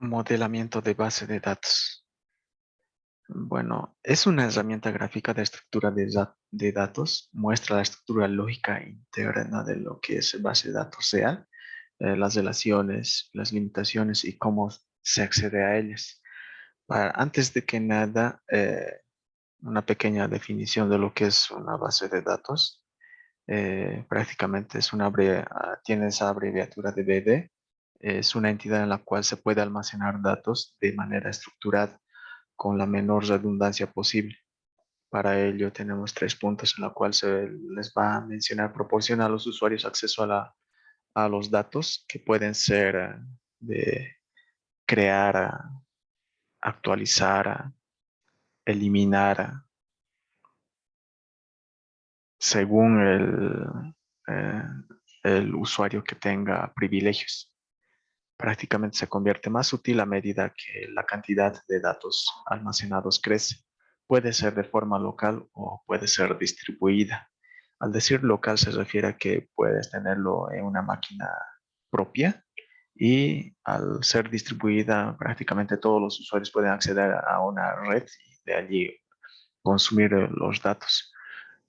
Modelamiento de base de datos. Bueno, es una herramienta gráfica de estructura de datos. Muestra la estructura lógica interna de lo que es base de datos real, las relaciones, las limitaciones y cómo se accede a ellas. Antes de que nada, una pequeña definición de lo que es una base de datos. Prácticamente tiene esa abreviatura de BD. Es una entidad en la cual se puede almacenar datos de manera estructurada con la menor redundancia posible. Para ello tenemos 3 puntos en la cual se les va a mencionar, proporciona a los usuarios acceso a los datos que pueden ser de crear, actualizar, eliminar, según eh, el usuario que tenga privilegios. Prácticamente se convierte más útil a medida que la cantidad de datos almacenados crece. Puede ser de forma local o puede ser distribuida. Al decir local se refiere a que puedes tenerlo en una máquina propia y al ser distribuida prácticamente todos los usuarios pueden acceder a una red y de allí consumir los datos.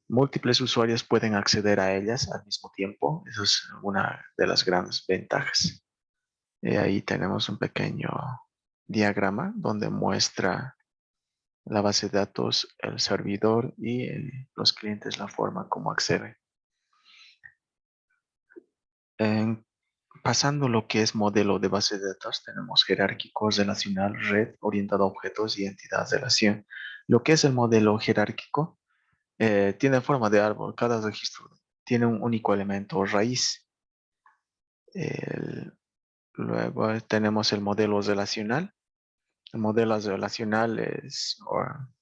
Múltiples usuarios pueden acceder a ellas al mismo tiempo. Eso es una de las grandes ventajas. Ahí tenemos un pequeño diagrama donde muestra la base de datos, el servidor y los clientes, la forma como acceden. En- Pasando lo que es modelo de base de datos, tenemos jerárquico, relacional, red, orientado a objetos y entidad de relación. Lo que es el modelo jerárquico tiene forma de árbol. Cada registro tiene un único elemento o raíz. Luego tenemos el modelo relacional. El modelo relacional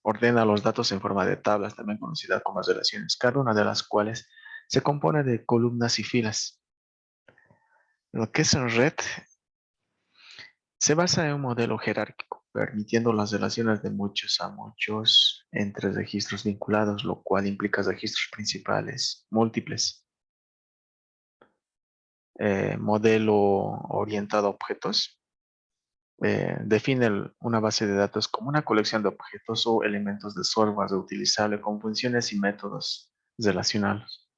ordena los datos en forma de tablas, también conocida como relaciones, cada una de las cuales se compone de columnas y filas. Lo que es en red se basa en un modelo jerárquico, permitiendo las relaciones de muchos a muchos entre registros vinculados, lo cual implica registros principales múltiples. Modelo orientado a objetos. Define una base de datos como una colección de objetos o elementos de software reutilizable con funciones y métodos relacionales.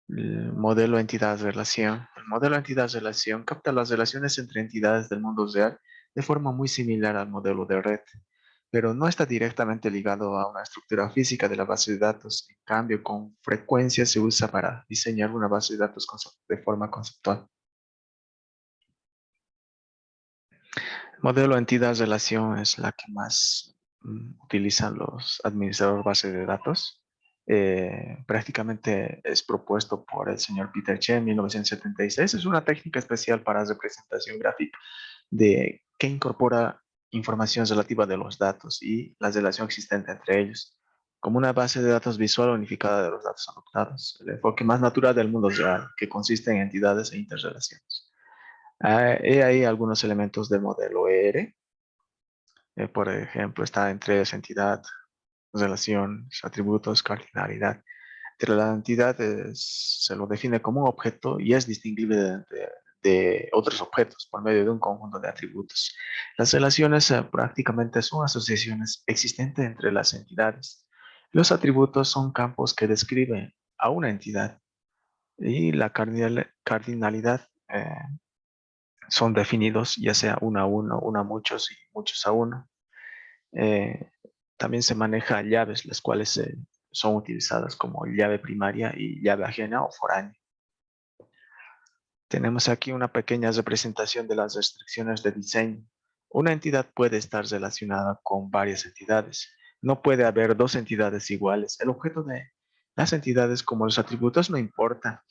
El modelo entidad-relación. El modelo entidad-relación capta las relaciones entre entidades del mundo real de forma muy similar al modelo de red, pero no está directamente ligado a una estructura física de la base de datos. En cambio, con frecuencia se usa para diseñar una base de datos de forma conceptual. Modelo entidad-relación es la que más utilizan los administradores de base de datos. Prácticamente es propuesto por el señor Peter Chen en 1976. Es una técnica especial para representación gráfica que incorpora información relativa de los datos y la relación existente entre ellos, como una base de datos visual unificada de los datos anotados, el enfoque más natural del mundo real, que consiste en entidades e interrelaciones. He ahí algunos elementos del modelo ER. Por ejemplo, está entre entidad, relación, atributos, cardinalidad. Entre la entidad se lo define como un objeto y es distinguible de otros objetos por medio de un conjunto de atributos. Las relaciones prácticamente son asociaciones existentes entre las entidades. Los atributos son campos que describen a una entidad y la cardinalidad son definidos ya sea uno a uno, uno a muchos y muchos a uno. Eh, También se maneja llaves, las cuales son utilizadas como llave primaria y llave ajena o foránea. Tenemos aquí una pequeña representación de las restricciones de diseño. Una entidad puede estar relacionada con varias entidades. No puede haber dos entidades iguales. El objeto de las entidades como los atributos no importa.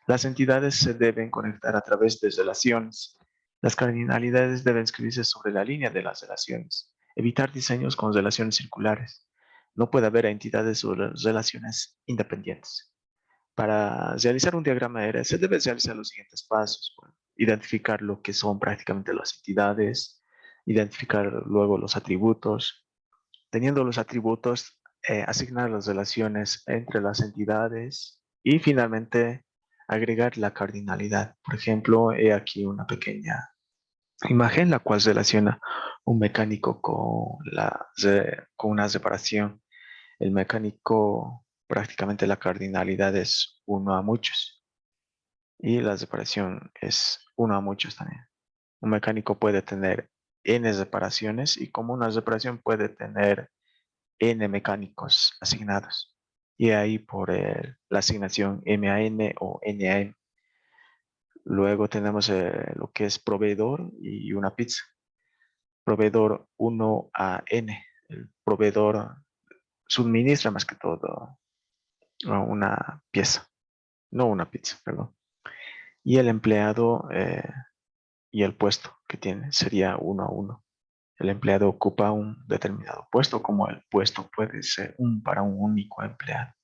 Las entidades se deben conectar a través de relaciones. Las cardinalidades deben escribirse sobre la línea de las relaciones. Evitar diseños con relaciones circulares. No puede haber entidades o relaciones independientes. Para realizar un diagrama R se debe realizar los siguientes pasos. Bueno, identificar lo que son prácticamente las entidades, identificar luego los atributos. Teniendo los atributos, asignar las relaciones entre las entidades y finalmente agregar la cardinalidad. Por ejemplo, he aquí una pequeña imagen, la cual relaciona un mecánico con una separación. El mecánico, prácticamente la cardinalidad es uno a muchos y la separación es uno a muchos también. Un mecánico puede tener n separaciones y como una separación puede tener n mecánicos asignados. Y ahí por la asignación m a n o n a n. Luego tenemos lo que es proveedor y una pizza. Proveedor 1 a n. El proveedor suministra más que todo una pieza, no una pizza, perdón. Y el empleado y el puesto que tiene sería 1 a 1. El empleado ocupa un determinado puesto, como el puesto puede ser para un único empleado.